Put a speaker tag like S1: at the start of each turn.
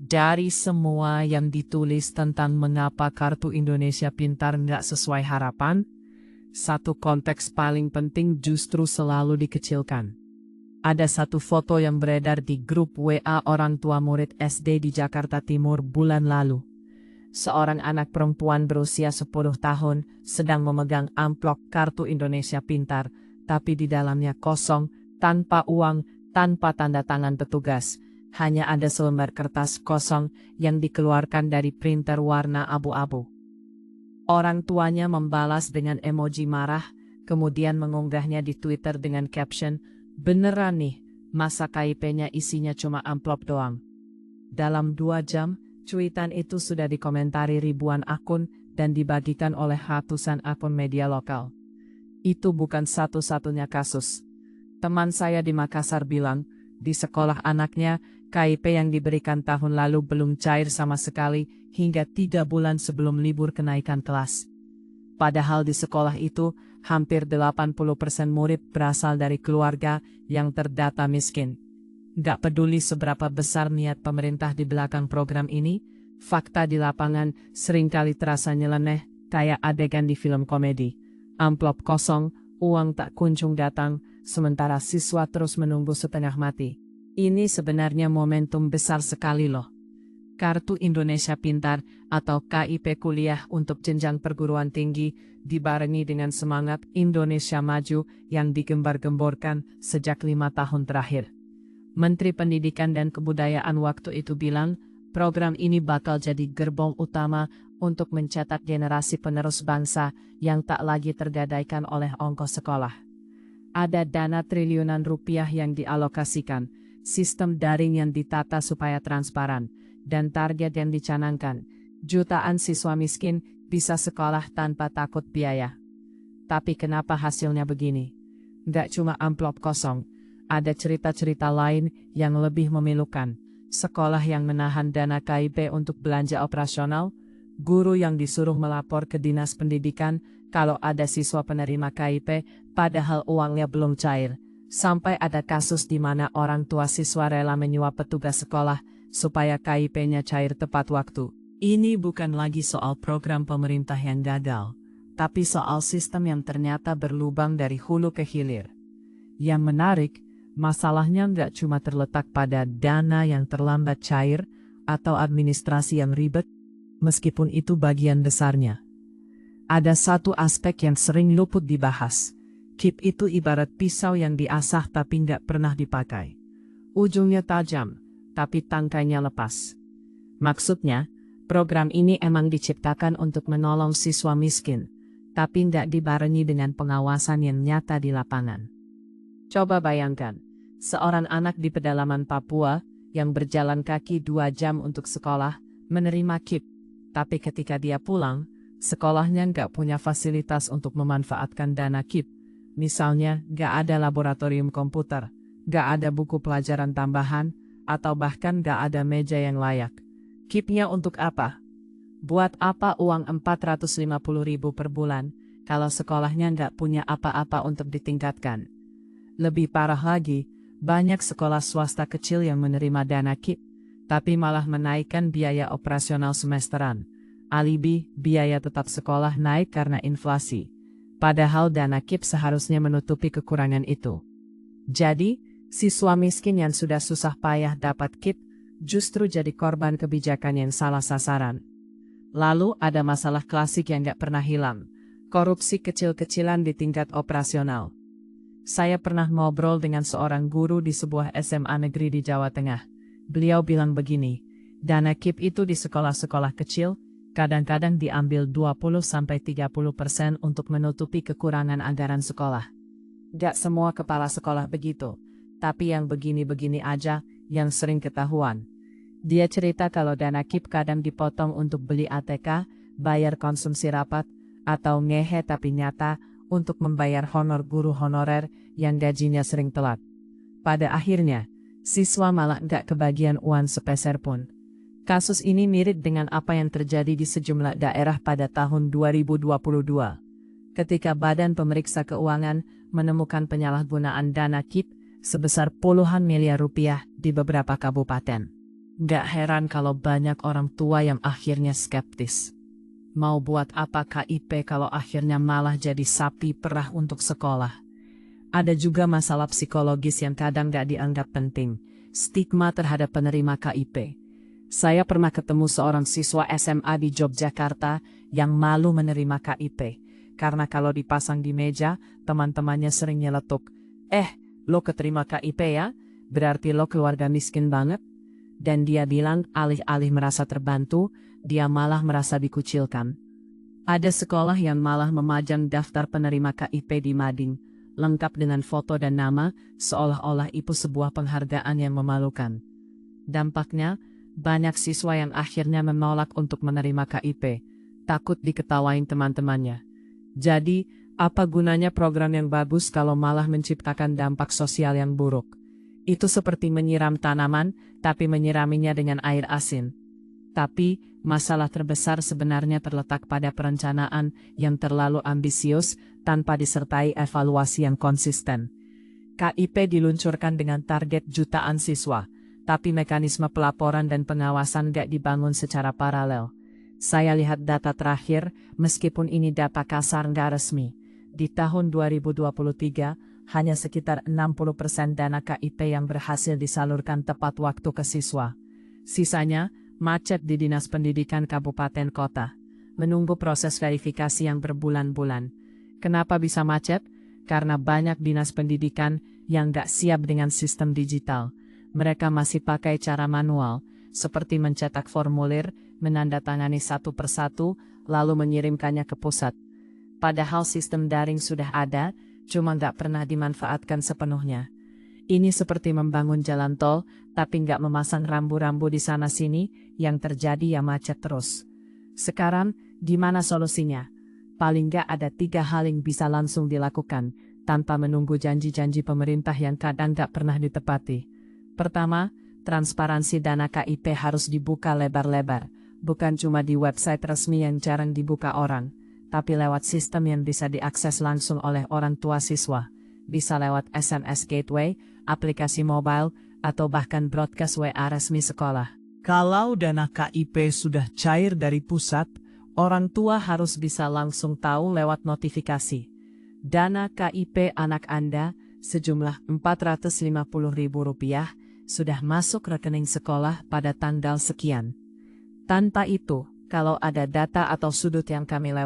S1: Dari semua yang ditulis tentang mengapa Kartu Indonesia Pintar nggak sesuai harapan, satu konteks paling penting justru selalu dikecilkan. Ada satu foto yang beredar di grup WA orang tua murid SD di Jakarta Timur bulan lalu. Seorang anak perempuan berusia 10 tahun sedang memegang amplop Kartu Indonesia Pintar, tapi di dalamnya kosong, tanpa uang, tanpa tanda tangan petugas. Hanya ada selembar kertas kosong yang dikeluarkan dari printer warna abu-abu. Orang tuanya membalas dengan emoji marah, kemudian mengunggahnya di Twitter dengan caption, "Beneran nih, masa KIP-nya isinya cuma amplop doang?" Dalam 2 jam, cuitan itu sudah dikomentari ribuan akun dan dibagikan oleh ratusan akun media lokal. Itu bukan satu-satunya kasus. Teman saya di Makassar bilang, di sekolah anaknya, KIP yang diberikan tahun lalu belum cair sama sekali hingga 3 bulan sebelum libur kenaikan kelas. Padahal di sekolah itu, hampir 80% murid berasal dari keluarga yang terdata miskin. Gak peduli seberapa besar niat pemerintah di belakang program ini, fakta di lapangan seringkali terasa nyeleneh, kayak adegan di film komedi. Amplop kosong, uang tak kunjung datang, sementara siswa terus menunggu setengah mati. Ini sebenarnya momentum besar sekali loh. Kartu Indonesia Pintar atau KIP kuliah untuk jenjang perguruan tinggi dibarengi dengan semangat Indonesia Maju yang digembar-gemborkan sejak 5 tahun terakhir. Menteri Pendidikan dan Kebudayaan waktu itu bilang, program ini bakal jadi gerbong utama untuk mencetak generasi penerus bangsa yang tak lagi tergadaikan oleh ongkos sekolah. Ada dana triliunan rupiah yang dialokasikan, sistem daring yang ditata supaya transparan, dan target yang dicanangkan, jutaan siswa miskin bisa sekolah tanpa takut biaya. Tapi kenapa hasilnya begini? Nggak cuma amplop kosong, ada cerita-cerita lain yang lebih memilukan. Sekolah yang menahan dana KIP untuk belanja operasional, guru yang disuruh melapor ke Dinas Pendidikan kalau ada siswa penerima KIP padahal uangnya belum cair. Sampai ada kasus di mana orang tua siswa rela menyuap petugas sekolah supaya KIP-nya cair tepat waktu. Ini bukan lagi soal program pemerintah yang gagal, tapi soal sistem yang ternyata berlubang dari hulu ke hilir. Yang menarik, masalahnya nggak cuma terletak pada dana yang terlambat cair atau administrasi yang ribet, meskipun itu bagian besarnya. Ada satu aspek yang sering luput dibahas. KIP itu ibarat pisau yang diasah tapi nggak pernah dipakai. Ujungnya tajam, tapi tangkainya lepas. Maksudnya, program ini emang diciptakan untuk menolong siswa miskin, tapi nggak dibarengi dengan pengawasan yang nyata di lapangan. Coba bayangkan, seorang anak di pedalaman Papua yang berjalan kaki 2 jam untuk sekolah, menerima KIP, tapi ketika dia pulang, sekolahnya nggak punya fasilitas untuk memanfaatkan dana KIP. Misalnya, gak ada laboratorium komputer, gak ada buku pelajaran tambahan, atau bahkan gak ada meja yang layak. KIP-nya untuk apa? Buat apa uang 450.000 per bulan, kalau sekolahnya gak punya apa-apa untuk ditingkatkan? Lebih parah lagi, banyak sekolah swasta kecil yang menerima dana KIP, tapi malah menaikkan biaya operasional semesteran. Alibi, biaya tetap sekolah naik karena inflasi. Padahal dana KIP seharusnya menutupi kekurangan itu. Jadi, siswa miskin yang sudah susah payah dapat KIP, justru jadi korban kebijakan yang salah sasaran. Lalu ada masalah klasik yang gak pernah hilang, korupsi kecil-kecilan di tingkat operasional. Saya pernah ngobrol dengan seorang guru di sebuah SMA negeri di Jawa Tengah. Beliau bilang begini, dana KIP itu di sekolah-sekolah kecil, kadang-kadang diambil 20-30% untuk menutupi kekurangan anggaran sekolah. Gak semua kepala sekolah begitu, tapi yang begini-begini aja, yang sering ketahuan. Dia cerita kalau dana KIP kadang dipotong untuk beli ATK, bayar konsumsi rapat, atau ngehe tapi nyata, untuk membayar honor guru honorer yang gajinya sering telat. Pada akhirnya, siswa malah gak kebagian uang sepeser pun. Kasus ini mirip dengan apa yang terjadi di sejumlah daerah pada tahun 2022, ketika Badan Pemeriksa Keuangan menemukan penyalahgunaan dana KIP sebesar puluhan miliar rupiah di beberapa kabupaten. Gak heran kalau banyak orang tua yang akhirnya skeptis. Mau buat apa KIP kalau akhirnya malah jadi sapi perah untuk sekolah? Ada juga masalah psikologis yang kadang gak dianggap penting, stigma terhadap penerima KIP. Saya pernah ketemu seorang siswa SMA di Yogyakarta yang malu menerima KIP, karena kalau dipasang di meja, teman-temannya sering nyeletuk, lo keterima KIP ya? Berarti lo keluarga miskin banget? Dan dia bilang alih-alih merasa terbantu, dia malah merasa dikucilkan. Ada sekolah yang malah memajang daftar penerima KIP di mading, lengkap dengan foto dan nama, seolah-olah itu sebuah penghargaan yang memalukan. Dampaknya, banyak siswa yang akhirnya menolak untuk menerima KIP, takut diketawain teman-temannya. Jadi, apa gunanya program yang bagus kalau malah menciptakan dampak sosial yang buruk? Itu seperti menyiram tanaman, tapi menyiraminya dengan air asin. Tapi, masalah terbesar sebenarnya terletak pada perencanaan yang terlalu ambisius tanpa disertai evaluasi yang konsisten. KIP diluncurkan dengan target jutaan siswa, tapi mekanisme pelaporan dan pengawasan gak dibangun secara paralel. Saya lihat data terakhir, meskipun ini data kasar gak resmi. Di tahun 2023, hanya sekitar 60% dana KIP yang berhasil disalurkan tepat waktu ke siswa. Sisanya, macet di Dinas Pendidikan Kabupaten Kota, menunggu proses verifikasi yang berbulan-bulan. Kenapa bisa macet? Karena banyak dinas pendidikan yang gak siap dengan sistem digital. Mereka masih pakai cara manual, seperti mencetak formulir, menandatangani satu persatu, lalu mengirimkannya ke pusat. Padahal sistem daring sudah ada, cuma gak pernah dimanfaatkan sepenuhnya. Ini seperti membangun jalan tol, tapi gak memasang rambu-rambu di sana-sini, yang terjadi ya macet terus. Sekarang, di mana solusinya? Paling gak ada 3 hal yang bisa langsung dilakukan, tanpa menunggu janji-janji pemerintah yang kadang gak pernah ditepati. Pertama, transparansi dana KIP harus dibuka lebar-lebar, bukan cuma di website resmi yang jarang dibuka orang, tapi lewat sistem yang bisa diakses langsung oleh orang tua siswa. Bisa lewat SMS Gateway, aplikasi mobile, atau bahkan broadcast WA resmi sekolah. Kalau dana KIP sudah cair dari pusat, orang tua harus bisa langsung tahu lewat notifikasi. Dana KIP anak Anda, sejumlah Rp450.000, sudah masuk rekening sekolah pada tanggal sekian. Tanpa itu, kalau ada data atau sudut yang kami lewat,